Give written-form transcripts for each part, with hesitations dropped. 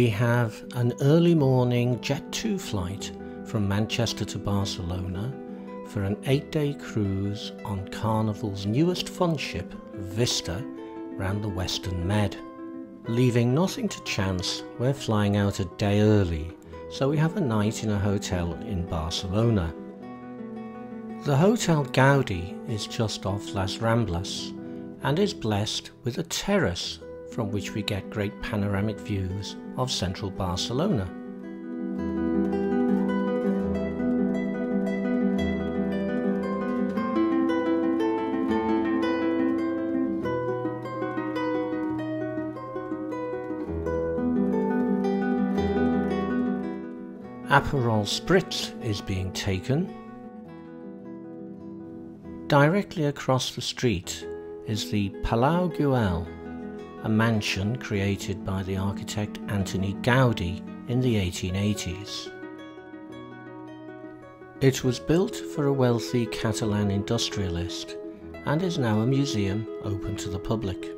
We have an early morning Jet 2 flight from Manchester to Barcelona for an 8-day cruise on Carnival's newest fun ship, Vista, round the Western Med. Leaving nothing to chance, we're flying out a day early, so we have a night in a hotel in Barcelona. The Hotel Gaudi is just off Las Ramblas and is blessed with a terrace from which we get great panoramic views of central Barcelona. Aperol Spritz is being taken. Directly across the street is the Palau Güell, a mansion created by the architect Antoni Gaudi in the 1880s. It was built for a wealthy Catalan industrialist and is now a museum open to the public.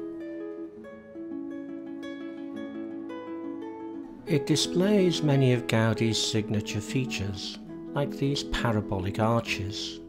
It displays many of Gaudi's signature features, like these parabolic arches.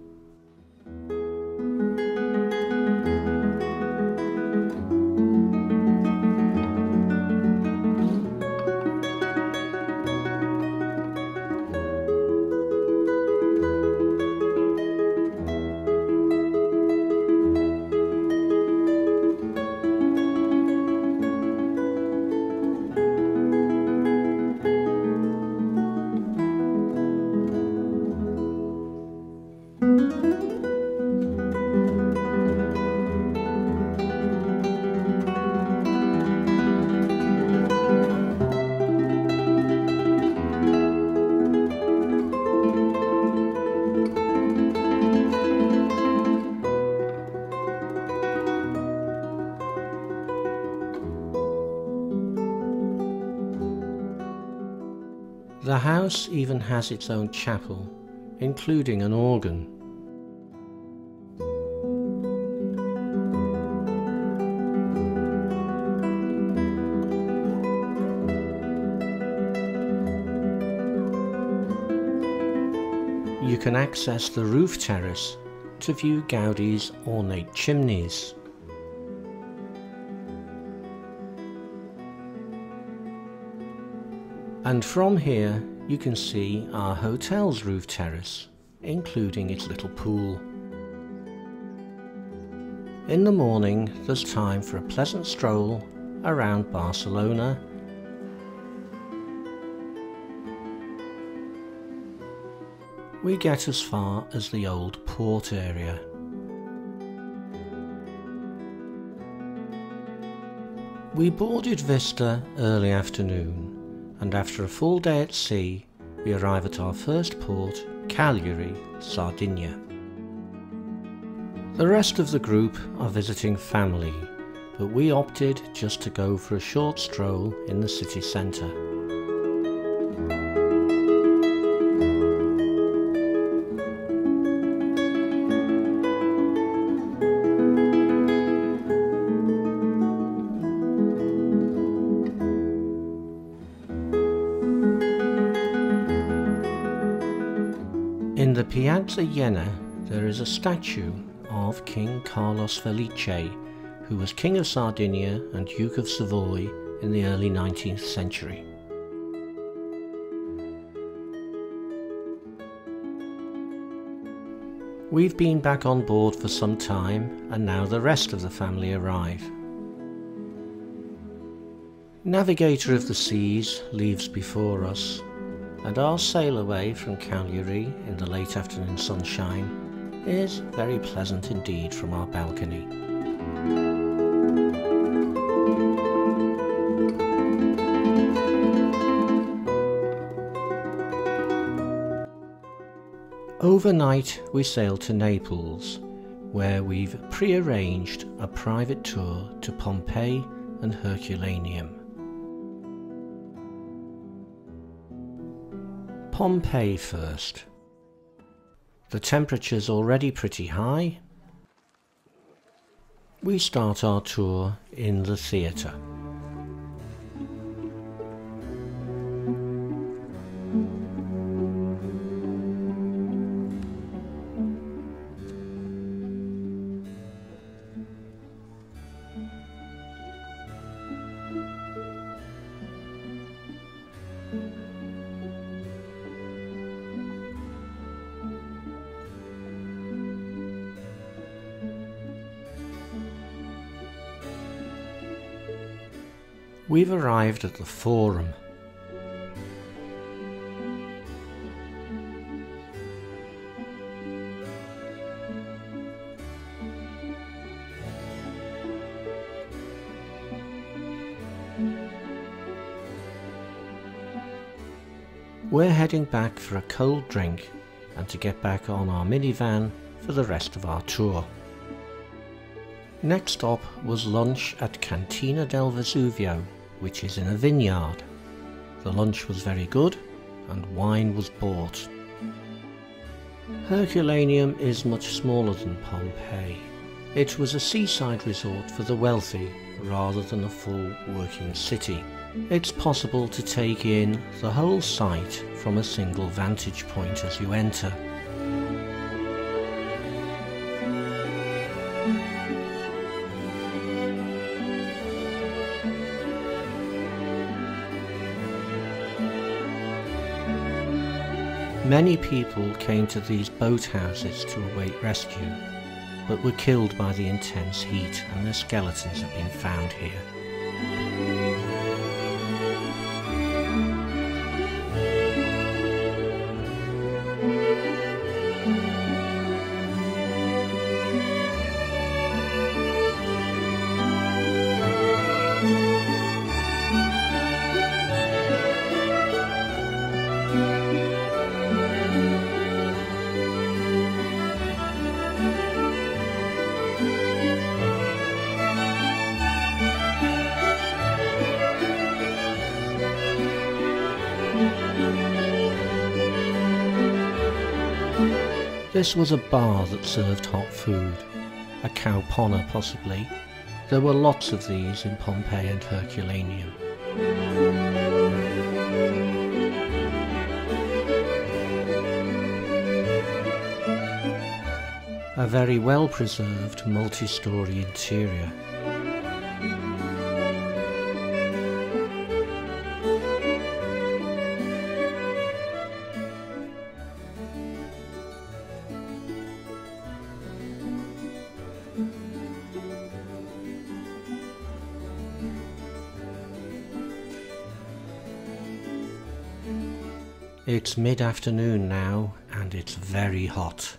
The house even has its own chapel, including an organ. You can access the roof terrace to view Gaudi's ornate chimneys. And from here you can see our hotel's roof terrace, including its little pool. In the morning there's time for a pleasant stroll around Barcelona. We get as far as the old port area. We boarded Vista early afternoon, and after a full day at sea, we arrive at our first port, Cagliari, Sardinia. The rest of the group are visiting family, but we opted just to go for a short stroll in the city centre. In the Piazza Iena there is a statue of King Carlos Felice, who was King of Sardinia and Duke of Savoy in the early 19th century. We've been back on board for some time, and now the rest of the family arrive. Navigator of the Seas leaves before us, and our sail away from Cagliari in the late afternoon sunshine is very pleasant indeed from our balcony. Overnight we sail to Naples, where we've pre-arranged a private tour to Pompeii and Herculaneum. Pompeii first. The temperature's already pretty high. We start our tour in the theatre. We've arrived at the Forum. We're heading back for a cold drink and to get back on our minivan for the rest of our tour. Next stop was lunch at Cantina del Vesuvio, which is in a vineyard. The lunch was very good and wine was bought. Herculaneum is much smaller than Pompeii. It was a seaside resort for the wealthy rather than a full working city. It's possible to take in the whole site from a single vantage point as you enter. Many people came to these boathouses to await rescue, but were killed by the intense heat, and their skeletons have been found here. This was a bar that served hot food, a cowponna possibly. There were lots of these in Pompeii and Herculaneum. A very well preserved multi-storey interior. It's mid-afternoon now and it's very hot.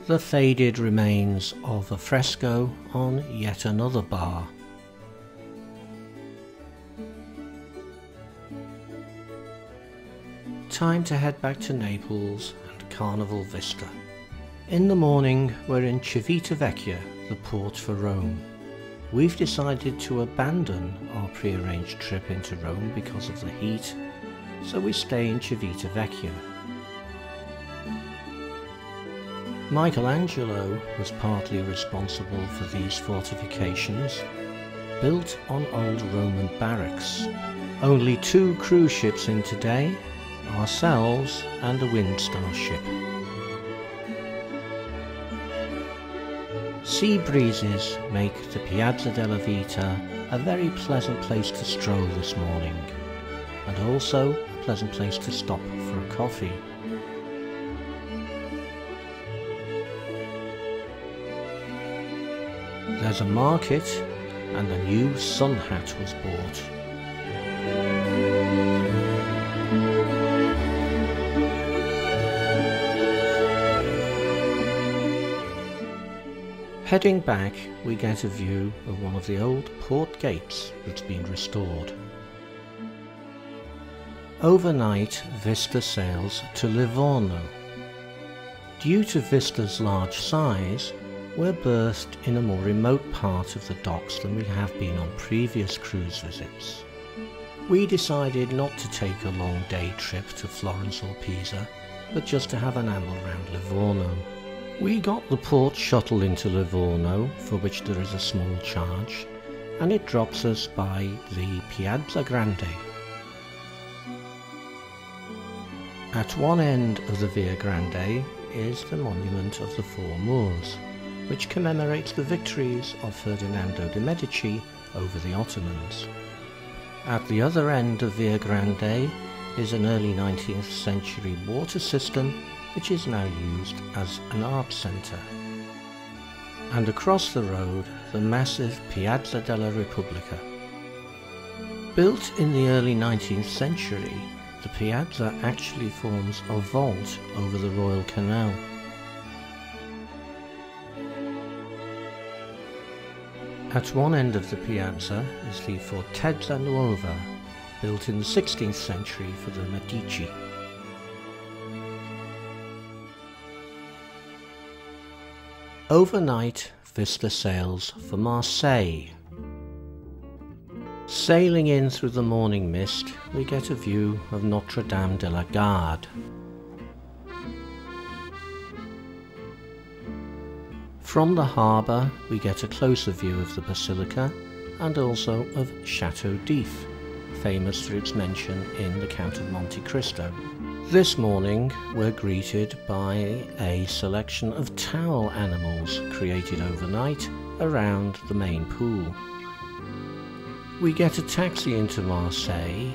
The faded remains of a fresco on yet another bar. Time to head back to Naples and Carnival Vista. In the morning we're in Civitavecchia, the port for Rome. We've decided to abandon our pre-arranged trip into Rome because of the heat, so we stay in Civitavecchia. Michelangelo was partly responsible for these fortifications, built on old Roman barracks. Only 2 cruise ships in today, ourselves and a Windstar ship. Sea breezes make the Piazza della Vita a very pleasant place to stroll this morning, and also a pleasant place to stop for a coffee. There's a market and a new sun hat was bought. Heading back, we get a view of one of the old port gates that's been restored. Overnight, Vista sails to Livorno. Due to Vista's large size, we're berthed in a more remote part of the docks than we have been on previous cruise visits. We decided not to take a long day trip to Florence or Pisa, but just to have an amble around Livorno. We got the port shuttle into Livorno, for which there is a small charge, and it drops us by the Piazza Grande. At one end of the Via Grande is the monument of the Four Moors, which commemorates the victories of Ferdinando de' Medici over the Ottomans. At the other end of Via Grande is an early 19th century water system which is now used as an art centre. And across the road, the massive Piazza della Repubblica. Built in the early 19th century, the piazza actually forms a vault over the Royal Canal. At one end of the piazza is the Fortezza Nuova, built in the 16th century for the Medici. Overnight Vista sails for Marseille. Sailing in through the morning mist, we get a view of Notre Dame de la Garde. From the harbour we get a closer view of the basilica and also of Chateau d'If, famous for its mention in The Count of Monte Cristo. This morning we're greeted by a selection of towel animals created overnight around the main pool. We get a taxi into Marseille.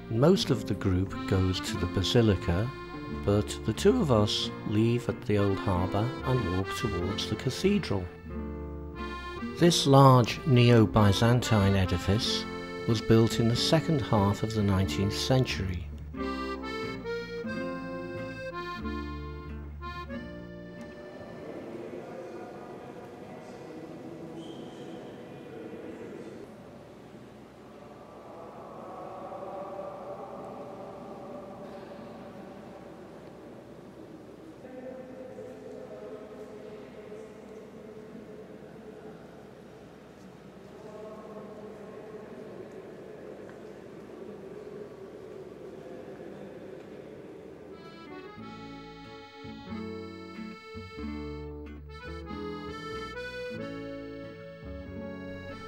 Most of the group goes to the basilica, but the two of us leave at the old harbour and walk towards the cathedral. This large Neo-Byzantine edifice was built in the second half of the 19th century.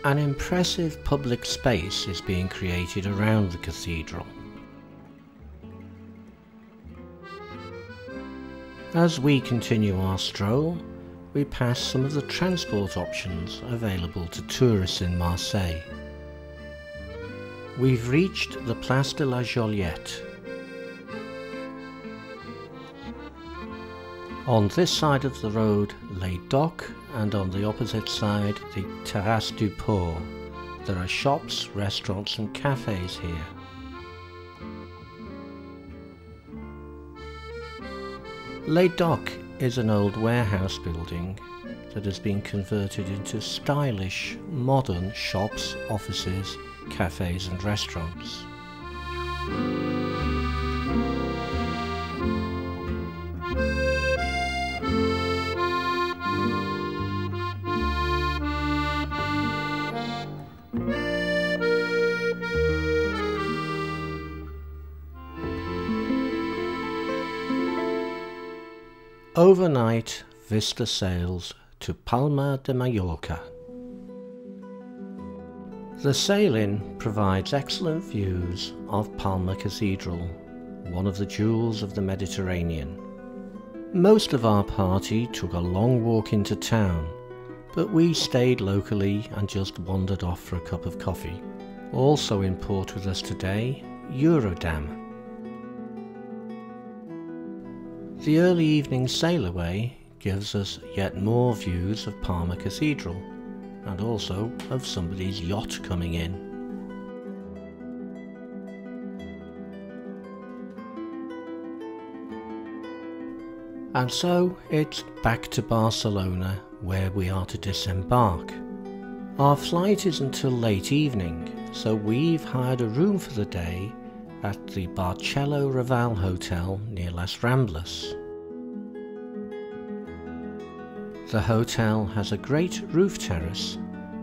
An impressive public space is being created around the cathedral. As we continue our stroll, we pass some of the transport options available to tourists in Marseille. We've reached the Place de la Joliette. On this side of the road, Les Docks, and on the opposite side, the Terrasse du Port. There are shops, restaurants and cafes here. Les Docks is an old warehouse building that has been converted into stylish, modern shops, offices, cafes and restaurants. Overnight, Vista sails to Palma de Mallorca. The sail-in provides excellent views of Palma Cathedral, one of the jewels of the Mediterranean. Most of our party took a long walk into town, but we stayed locally and just wandered off for a cup of coffee. Also in port with us today, Eurodam. The early evening sail away gives us yet more views of Palma Cathedral and also of somebody's yacht coming in. And so it's back to Barcelona where we are to disembark. Our flight is until late evening, so we've hired a room for the day at the Barceló Raval Hotel near Las Ramblas. The hotel has a great roof terrace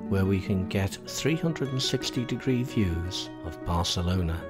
where we can get 360-degree views of Barcelona.